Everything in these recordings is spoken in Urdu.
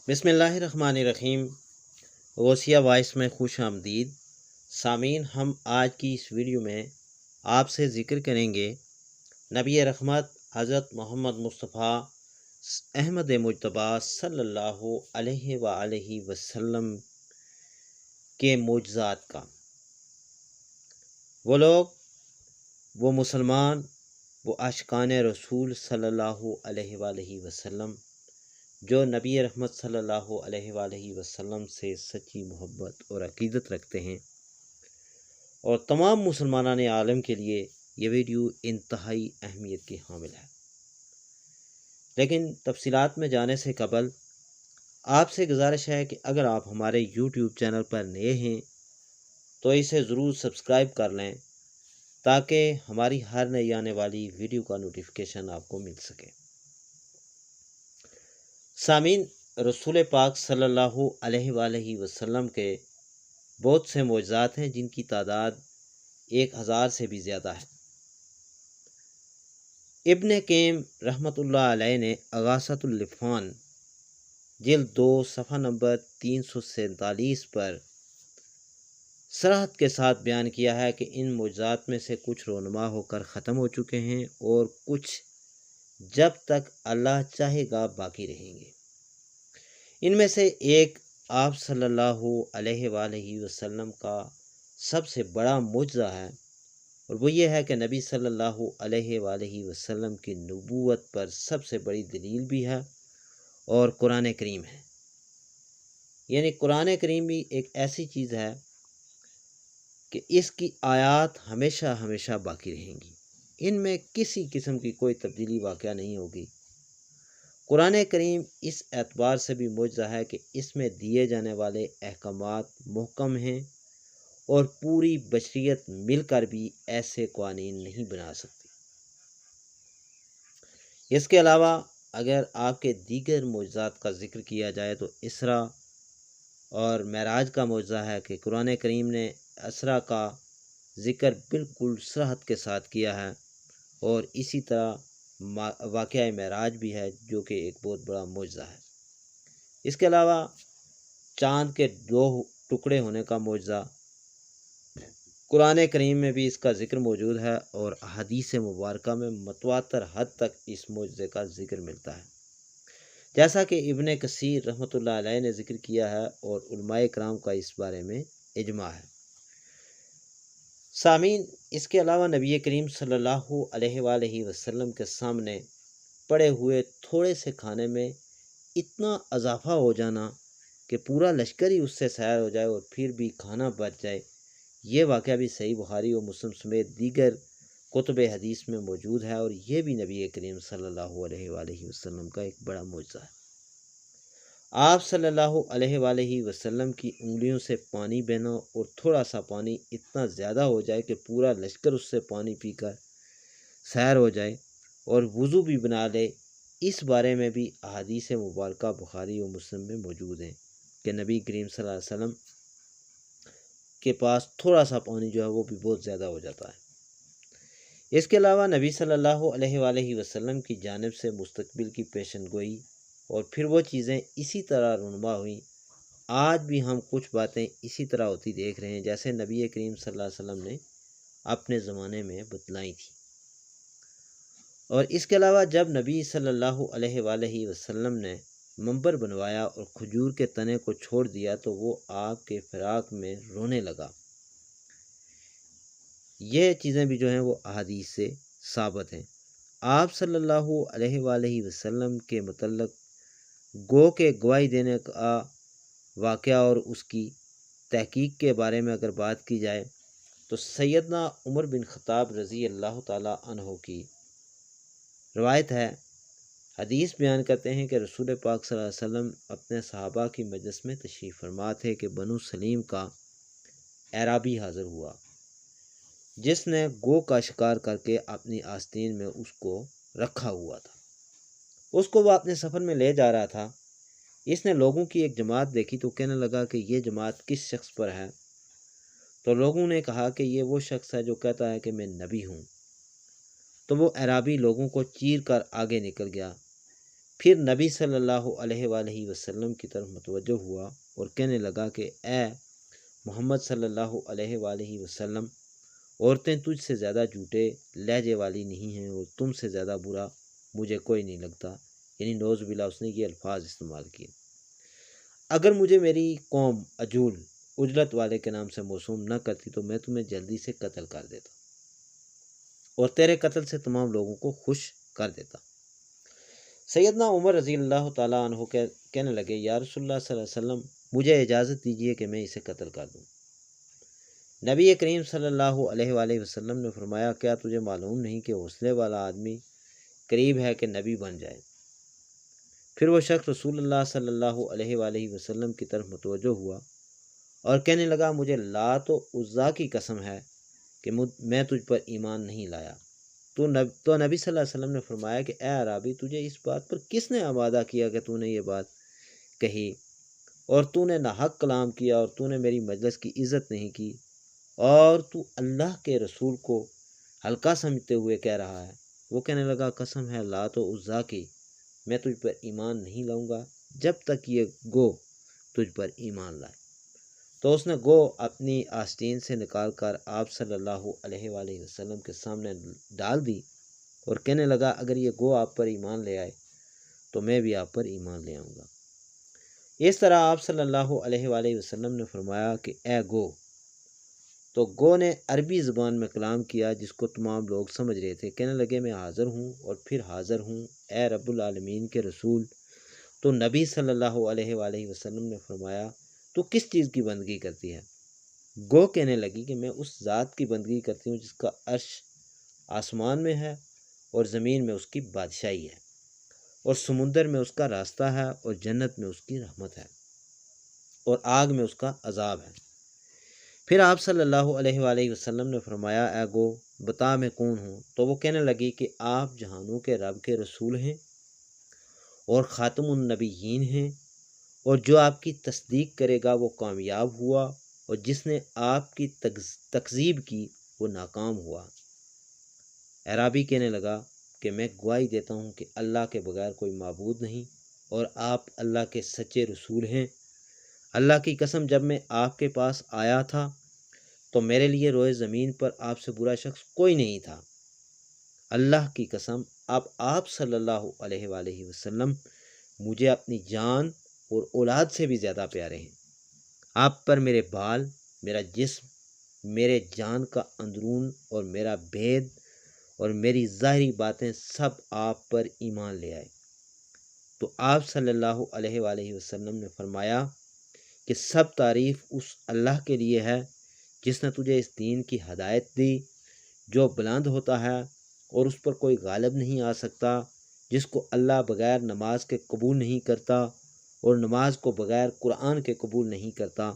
بسم اللہ الرحمن الرحیم۔ غوثیہ وائس میں خوش آمدید سامعین۔ ہم آج کی اس ویڈیو میں آپ سے ذکر کریں گے نبی رحمت حضرت محمد مصطفیٰ احمد مجتبیٰ صلی اللہ علیہ وآلہ وسلم کے معجزات کا۔ وہ لوگ، وہ مسلمان، وہ عاشقان رسول صلی اللہ علیہ وآلہ وسلم جو نبی رحمت صلی اللہ علیہ وآلہ وسلم سے سچی محبت اور عقیدت رکھتے ہیں، اور تمام مسلمانان عالم کے لیے یہ ویڈیو انتہائی اہمیت کی حامل ہے۔ لیکن تفصیلات میں جانے سے قبل آپ سے گزارش ہے کہ اگر آپ ہمارے یوٹیوب چینل پر نئے ہیں تو اسے ضرور سبسکرائب کر لیں تاکہ ہماری ہر نئی آنے والی ویڈیو کا نوٹیفیکیشن آپ کو مل سکے۔ سامعین، رسول پاک صلی اللہ علیہ وآلہ وسلم کے بہت سے معجزات ہیں جن کی تعداد 1000 سے بھی زیادہ ہے۔ ابن قیم رحمۃ اللہ علیہ نے اغاثۃ اللفان جلد 2 صفحہ نمبر 347 پر صراحت کے ساتھ بیان کیا ہے کہ ان معجزات میں سے کچھ رونما ہو کر ختم ہو چکے ہیں اور کچھ جب تک اللہ چاہے گا باقی رہیں گے۔ ان میں سے ایک آپ صلی اللہ علیہ وآلہ وسلم کا سب سے بڑا معجزہ ہے، اور وہ یہ ہے کہ نبی صلی اللہ علیہ وآلہ وسلم کی نبوت پر سب سے بڑی دلیل بھی ہے اور قرآن کریم ہے۔ یعنی قرآن کریم بھی ایک ایسی چیز ہے کہ اس کی آیات ہمیشہ ہمیشہ باقی رہیں گی، ان میں کسی قسم کی کوئی تبدیلی واقعہ نہیں ہوگی۔ قرآن کریم اس اعتبار سے بھی معجزہ ہے کہ اس میں دیے جانے والے احکامات محکم ہیں اور پوری بشریت مل کر بھی ایسے قوانین نہیں بنا سکتی۔ اس کے علاوہ اگر آپ کے دیگر معجزات کا ذکر کیا جائے تو اسرا اور معراج کا معجزہ ہے کہ قرآن کریم نے اسرا کا ذکر بالکل صراحت کے ساتھ کیا ہے، اور اسی طرح واقعہ معراج بھی ہے جو کہ ایک بہت بڑا معجزہ ہے۔ اس کے علاوہ چاند کے 2 ٹکڑے ہونے کا معجزہ قرآن کریم میں بھی اس کا ذکر موجود ہے، اور احادیث مبارکہ میں متواتر حد تک اس معجزے کا ذکر ملتا ہے، جیسا کہ ابن کثیر رحمۃ اللہ علیہ نے ذکر کیا ہے اور علماء کرام کا اس بارے میں اجماع ہے۔ سامعین، اس کے علاوہ نبی کریم صلی اللہ علیہ وآلہ وسلم کے سامنے پڑے ہوئے تھوڑے سے کھانے میں اتنا اضافہ ہو جانا کہ پورا لشکر ہی اس سے سیر ہو جائے اور پھر بھی کھانا بچ جائے، یہ واقعہ بھی صحیح بخاری اور مسلم سمیت دیگر کتب حدیث میں موجود ہے، اور یہ بھی نبی کریم صلی اللہ علیہ وآلہ وسلم کا ایک بڑا معجزہ ہے۔ آپ صلی اللہ علیہ وآلہ وسلم کی انگلیوں سے پانی بہنا اور تھوڑا سا پانی اتنا زیادہ ہو جائے کہ پورا لشکر اس سے پانی پی کر سیر ہو جائے اور وضو بھی بنا لے، اس بارے میں بھی احادیث مبارکہ بخاری و مسلم میں موجود ہیں کہ نبی کریم صلی اللہ علیہ وسلم کے پاس تھوڑا سا پانی جو ہے وہ بھی بہت زیادہ ہو جاتا ہے۔ اس کے علاوہ نبی صلی اللہ علیہ وآلہ وسلم کی جانب سے مستقبل کی پیشن گوئی اور پھر وہ چیزیں اسی طرح رونما ہوئیں۔ آج بھی ہم کچھ باتیں اسی طرح ہوتی دیکھ رہے ہیں جیسے نبی کریم صلی اللہ علیہ وسلم نے اپنے زمانے میں بتلائی تھی۔ اور اس کے علاوہ جب نبی صلی اللہ علیہ وآلہ وسلم نے منبر بنوایا اور کھجور کے تنے کو چھوڑ دیا تو وہ آپ کے فراق میں رونے لگا۔ یہ چیزیں بھی جو ہیں وہ احادیث سے ثابت ہیں۔ آپ صلی اللہ علیہ وآلہ وسلم کے متعلق گو کے گواہی دینے کا واقعہ اور اس کی تحقیق کے بارے میں اگر بات کی جائے تو سیدنا عمر بن خطاب رضی اللہ تعالیٰ عنہ کی روایت ہے، حدیث بیان کرتے ہیں کہ رسول پاک صلی اللہ علیہ وسلم اپنے صحابہ کی مجلس میں تشریف فرما تھے کہ بنو سلیم کا اعرابی حاضر ہوا جس نے گو کا شکار کر کے اپنی آستین میں اس کو رکھا ہوا تھا۔ اس کو وہ اپنے سفر میں لے جا رہا تھا۔ اس نے لوگوں کی ایک جماعت دیکھی تو کہنے لگا کہ یہ جماعت کس شخص پر ہے؟ تو لوگوں نے کہا کہ یہ وہ شخص ہے جو کہتا ہے کہ میں نبی ہوں۔ تو وہ اعرابی لوگوں کو چیر کر آگے نکل گیا، پھر نبی صلی اللہ علیہ وآلہ وسلم کی طرف متوجہ ہوا اور کہنے لگا کہ اے محمد صلی اللہ علیہ وآلہ وسلم، عورتیں تجھ سے زیادہ جھوٹے لہجے والی نہیں ہیں اور تم سے زیادہ برا مجھے کوئی نہیں لگتا، یعنی نعوذ باللہ اس نے یہ الفاظ استعمال کیے۔ اگر مجھے میری قوم عجول اجلت والے کے نام سے موسوم نہ کرتی تو میں تمہیں جلدی سے قتل کر دیتا اور تیرے قتل سے تمام لوگوں کو خوش کر دیتا۔ سیدنا عمر رضی اللہ تعالیٰ عنہ کہنے لگے یا رسول اللہ صلی اللہ علیہ وسلم، مجھے اجازت دیجیے کہ میں اسے قتل کر دوں۔ نبی کریم صلی اللہ علیہ وآلہ وسلم نے فرمایا کیا تجھے معلوم نہیں کہ حوصلے والا آدمی قریب ہے کہ نبی بن جائے؟ پھر وہ شخص رسول اللہ صلی اللہ علیہ وآلہ وسلم کی طرف متوجہ ہوا اور کہنے لگا مجھے لات و عزا کی قسم ہے کہ میں تجھ پر ایمان نہیں لایا۔ تو نبی صلی اللہ علیہ وسلم نے فرمایا کہ اے عرابی، تجھے اس بات پر کس نے آمادہ کیا کہ تو نے یہ بات کہی اور تو نے ناحق کلام کیا اور تو نے میری مجلس کی عزت نہیں کی اور تو اللہ کے رسول کو ہلکا سمجھتے ہوئے کہہ رہا ہے؟ وہ کہنے لگا قسم ہے لات و عزا کی، میں تجھ پر ایمان نہیں لاؤں گا جب تک یہ گو تجھ پر ایمان لائے۔ تو اس نے گو اپنی آستین سے نکال کر آپ صلی اللہ علیہ وآلہ وسلم کے سامنے ڈال دی اور کہنے لگا اگر یہ گو آپ پر ایمان لے آئے تو میں بھی آپ پر ایمان لے آؤں گا۔ اس طرح آپ صلی اللہ علیہ وآلہ وسلم نے فرمایا کہ اے گو، تو گو نے عربی زبان میں کلام کیا جس کو تمام لوگ سمجھ رہے تھے۔ کہنے لگے میں حاضر ہوں اور پھر حاضر ہوں اے رب العالمین کے رسول۔ تو نبی صلی اللہ علیہ وآلہ وسلم نے فرمایا تو کس چیز کی بندگی کرتی ہے؟ گو کہنے لگی کہ میں اس ذات کی بندگی کرتی ہوں جس کا عرش آسمان میں ہے اور زمین میں اس کی بادشاہی ہے اور سمندر میں اس کا راستہ ہے اور جنت میں اس کی رحمت ہے اور آگ میں اس کا عذاب ہے۔ پھر آپ صلی اللہ علیہ وآلہ وسلم نے فرمایا اے گو بتا میں کون ہوں؟ تو وہ کہنے لگی کہ آپ جہانوں کے رب کے رسول ہیں اور خاتم النبیین ہیں، اور جو آپ کی تصدیق کرے گا وہ کامیاب ہوا اور جس نے آپ کی تکذیب کی وہ ناکام ہوا۔ اعرابی کہنے لگا کہ میں گواہی دیتا ہوں کہ اللہ کے بغیر کوئی معبود نہیں اور آپ اللہ کے سچے رسول ہیں۔ اللہ کی قسم جب میں آپ کے پاس آیا تھا تو میرے لیے روئے زمین پر آپ سے برا شخص کوئی نہیں تھا۔ اللہ کی قسم اب آپ صلی اللہ علیہ وآلہ وسلم مجھے اپنی جان اور اولاد سے بھی زیادہ پیارے ہیں۔ آپ پر میرے بال، میرا جسم، میرے جان کا اندرون اور میرا بھید اور میری ظاہری باتیں سب آپ پر ایمان لے آئے۔ تو آپ صلی اللہ علیہ وآلہ وسلم نے فرمایا کہ سب تعریف اس اللہ کے لیے ہے جس نے تجھے اس دین کی ہدایت دی جو بلند ہوتا ہے اور اس پر کوئی غالب نہیں آ سکتا، جس کو اللہ بغیر نماز کے قبول نہیں کرتا اور نماز کو بغیر قرآن کے قبول نہیں کرتا۔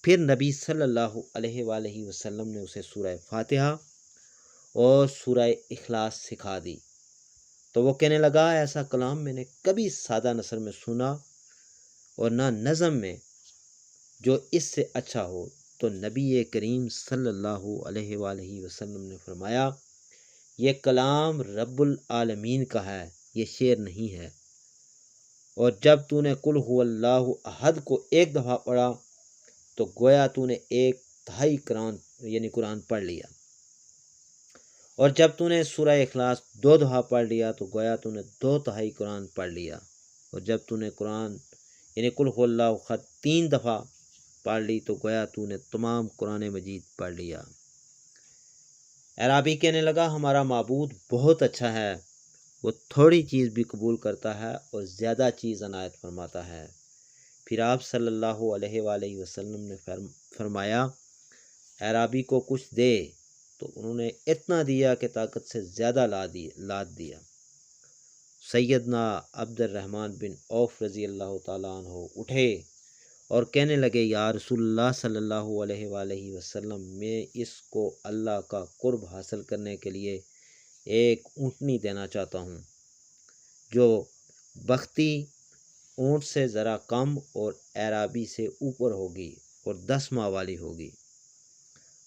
پھر نبی صلی اللہ علیہ وآلہ وسلم نے اسے سورہ فاتحہ اور سورہ اخلاص سکھا دی۔ تو وہ کہنے لگا ایسا کلام میں نے کبھی سادہ نثر میں سنا اور نہ نظم میں جو اس سے اچھا ہو۔ تو نبی کریم صلی اللہ علیہ وآلہ وسلم نے فرمایا یہ کلام رب العالمین کا ہے، یہ شعر نہیں ہے۔ اور جب تو نے قل هو اللہ احد کو ایک دفعہ پڑھا تو گویا تو نے ایک تہائی قرآن پڑھ لیا، اور جب تو نے سورہ اخلاص 2 دفعہ پڑھ لیا تو گویا تو نے 2 تہائی قرآن پڑھ لیا، اور جب تو نے قرآن قل هو اللہ احد 3 دفعہ پڑھ لی تو گویا تو نے تمام قرآن مجید پڑھ لیا۔ اعرابی کہنے لگا ہمارا معبود بہت اچھا ہے، وہ تھوڑی چیز بھی قبول کرتا ہے اور زیادہ چیز عنایت فرماتا ہے۔ پھر آپ صلی اللہ علیہ وآلہ وسلم نے فرمایا اعرابی کو کچھ دے، تو انہوں نے اتنا دیا کہ طاقت سے زیادہ لاد دیا۔ سیدنا عبد الرحمن بن عوف رضی اللہ تعالیٰ عنہ اٹھے اور کہنے لگے یا رسول اللہ صلی اللہ علیہ وآلہ وسلم، میں اس کو اللہ کا قرب حاصل کرنے کے لیے ایک اونٹنی دینا چاہتا ہوں جو بختی اونٹ سے ذرا کم اور اعرابی سے اوپر ہوگی اور 10 ماہ والی ہوگی۔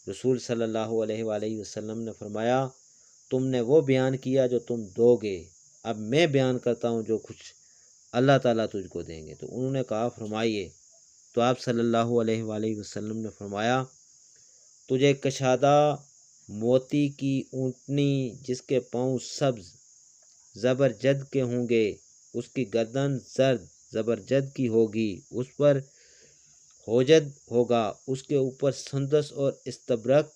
رسول صلی اللہ علیہ وآلہ وسلم نے فرمایا تم نے وہ بیان کیا جو تم دو گے، اب میں بیان کرتا ہوں جو کچھ اللہ تعالیٰ تجھ کو دیں گے۔ تو انہوں نے کہا فرمائیے۔ تو آپ صلی اللہ علیہ وآلہ وسلم نے فرمایا تجھے کشادہ موتی کی اونٹنی جس کے پاؤں سبز زبرجد کے ہوں گے، اس کی گردن زرد زبرجد کی ہوگی، اس پر ہوجد ہوگا، اس کے اوپر سندس اور استبرق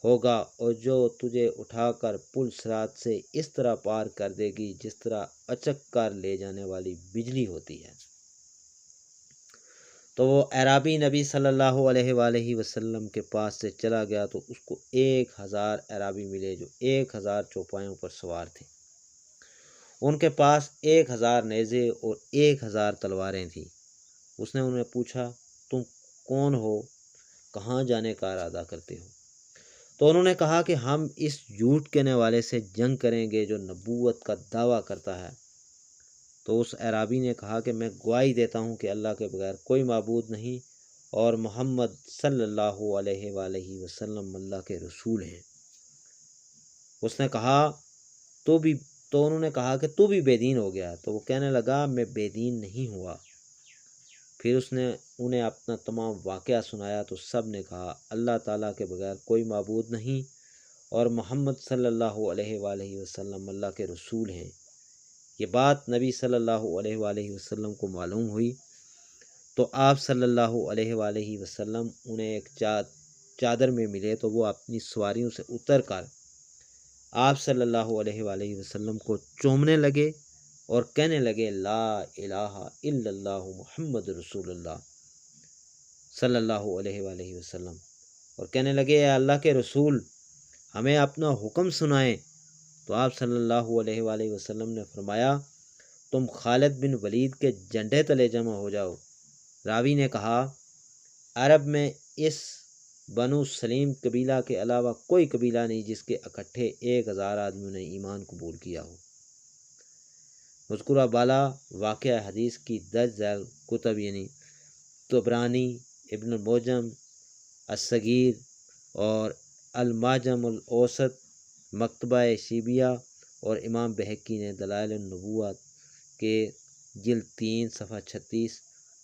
ہوگا، اور جو تجھے اٹھا کر پل صراط سے اس طرح پار کر دے گی جس طرح اچک کر لے جانے والی بجلی ہوتی ہے۔ تو وہ اعرابی نبی صلی اللہ علیہ وآلہ وسلم کے پاس سے چلا گیا تو اس کو 1000 اعرابی ملے جو 1000 چوپایوں پر سوار تھے۔ ان کے پاس 1000 نیزے اور 1000 تلواریں تھیں۔ اس نے انہیں پوچھا تم کون ہو، کہاں جانے کا ارادہ کرتے ہو؟ تو انہوں نے کہا کہ ہم اس جھوٹ کہنے والے سے جنگ کریں گے جو نبوت کا دعویٰ کرتا ہے۔ تو اس اعرابی نے کہا کہ میں گواہی دیتا ہوں کہ اللہ کے بغیر کوئی معبود نہیں اور محمد صلی اللہ علیہ وآلہ وسلم اللہ کے رسول ہیں۔ اس نے کہا تو انہوں نے کہا کہ تو بھی بے دین ہو گیا؟ تو وہ کہنے لگا میں بے دین نہیں ہوا۔ پھر اس نے انہیں اپنا تمام واقعہ سنایا تو سب نے کہا اللہ تعالیٰ کے بغیر کوئی معبود نہیں اور محمد صلی اللہ علیہ وآلہ وسلم اللہ کے رسول ہیں۔ یہ بات نبی صلی اللہ علیہ وآلہ وسلم کو معلوم ہوئی تو آپ صلی اللہ علیہ وآلہ وسلم انہیں ایک چادر میں ملے تو وہ اپنی سواریوں سے اتر کر آپ صلی اللہ علیہ وآلہ وسلم کو چومنے لگے اور کہنے لگے لا الہ الا اللہ محمد رسول اللہ صلی اللہ علیہ وآلہ وسلم، اور کہنے لگے اے اللہ کے رسول ہمیں اپنا حکم سنائیں۔ تو آپ صلی اللہ علیہ وآلہ وسلم نے فرمایا تم خالد بن ولید کے جھنڈے تلے جمع ہو جاؤ۔ راوی نے کہا عرب میں اس بنو سلیم قبیلہ کے علاوہ کوئی قبیلہ نہیں جس کے اکٹھے 1000 آدمیوں نے ایمان قبول کیا ہو۔ مذکورہ بالا واقعہ حدیث کی درج ذیل کتب یعنی طبرانی، ابن المعجم الصغیر اور المعجم الاوسط، مکتبہ شیبیہ اور امام بہقی نے دلائل النبوت کے جلد 3 صفحہ 36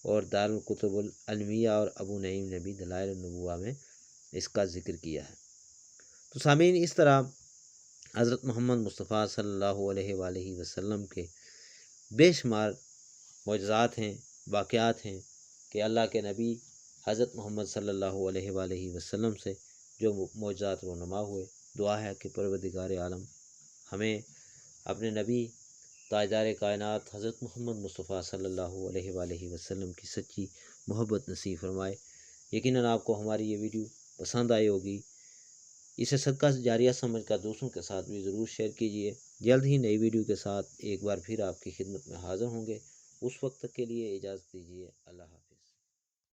اور دارالکتب العلمیہ اور ابو نعیم نے بھی دلائل النبوہ میں اس کا ذکر کیا ہے۔ تو سامعین، اس طرح حضرت محمد مصطفیٰ صلی اللہ علیہ وآلہ وسلم کے بے شمار معجزات ہیں، واقعات ہیں کہ اللہ کے نبی حضرت محمد صلی اللہ علیہ وآلہ وسلم سے جو معجزات رونما ہوئے۔ دعا ہے کہ پروردگار عالم ہمیں اپنے نبی تاجدار کائنات حضرت محمد مصطفیٰ صلی اللہ علیہ وآلہ وسلم کی سچی محبت نصیب فرمائے۔ یقیناً آپ کو ہماری یہ ویڈیو پسند آئی ہوگی، اسے صدقہ جاریہ سمجھ کر دوسروں کے ساتھ بھی ضرور شیئر کیجیے۔ جلد ہی نئی ویڈیو کے ساتھ ایک بار پھر آپ کی خدمت میں حاضر ہوں گے۔ اس وقت تک کے لیے اجازت دیجیے۔ اللہ حافظ۔